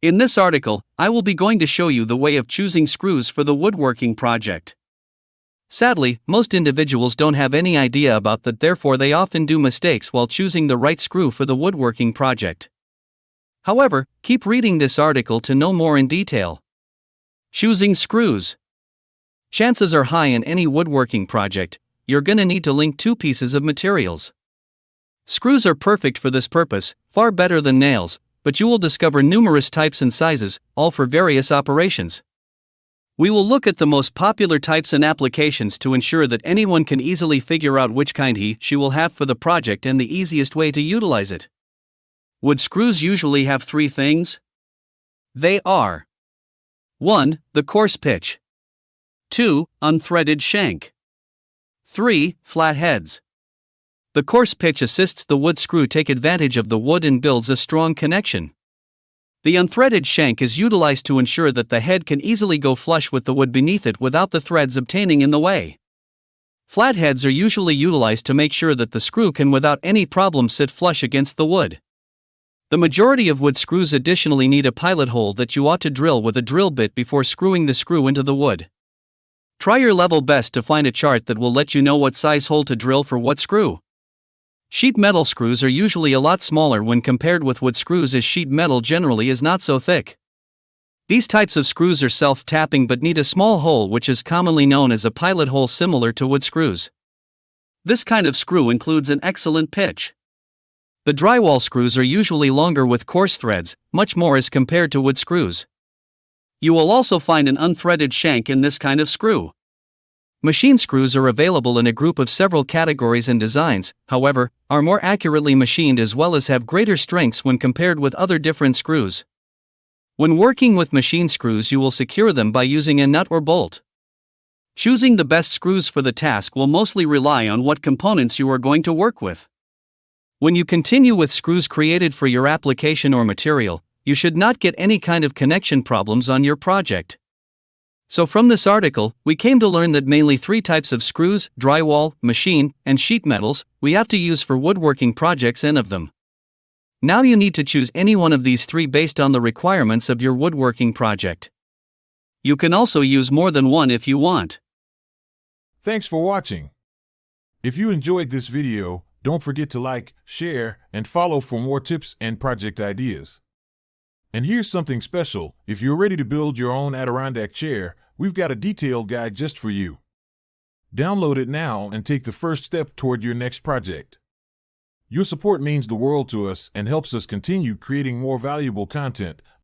In this article, I will be going to show you the way of choosing screws for the woodworking project. Sadly, most individuals don't have any idea about that, therefore they often do mistakes while choosing the right screw for the woodworking project. However, keep reading this article to know more in detail. Choosing screws. Chances are high in any woodworking project, you're gonna need to link two pieces of materials. Screws are perfect for this purpose, far better than nails, but you will discover numerous types and sizes, all for various operations. We will look at the most popular types and applications to ensure that anyone can easily figure out which kind he/she will have for the project and the easiest way to utilize it. Wood screws usually have three things. They are: 1. The coarse pitch. 2. Unthreaded shank. 3. Flat heads. The coarse pitch assists the wood screw take advantage of the wood and builds a strong connection. The unthreaded shank is utilized to ensure that the head can easily go flush with the wood beneath it without the threads obtaining in the way. Flat heads are usually utilized to make sure that the screw can without any problem sit flush against the wood. The majority of wood screws additionally need a pilot hole that you ought to drill with a drill bit before screwing the screw into the wood. Try your level best to find a chart that will let you know what size hole to drill for what screw. Sheet metal screws are usually a lot smaller when compared with wood screws, as sheet metal generally is not so thick. These types of screws are self-tapping but need a small hole, which is commonly known as a pilot hole, similar to wood screws. This kind of screw includes an excellent pitch. The drywall screws are usually longer with coarse threads, much more as compared to wood screws. You will also find an unthreaded shank in this kind of screw. Machine screws are available in a group of several categories and designs, however, are more accurately machined as well as have greater strengths when compared with other different screws. When working with machine screws, you will secure them by using a nut or bolt. Choosing the best screws for the task will mostly rely on what components you are going to work with. When you continue with screws created for your application or material, you should not get any kind of connection problems on your project. So from this article, we came to learn that mainly three types of screws: drywall, machine, and sheet metals, we have to use for woodworking projects, and of them. Now you need to choose any one of these three based on the requirements of your woodworking project. You can also use more than one if you want. Thanks for watching. If you enjoyed this video, don't forget to like, share, and follow for more tips and project ideas. And here's something special: if you're ready to build your own Adirondack chair, we've got a detailed guide just for you. Download it now and take the first step toward your next project. Your support means the world to us and helps us continue creating more valuable content.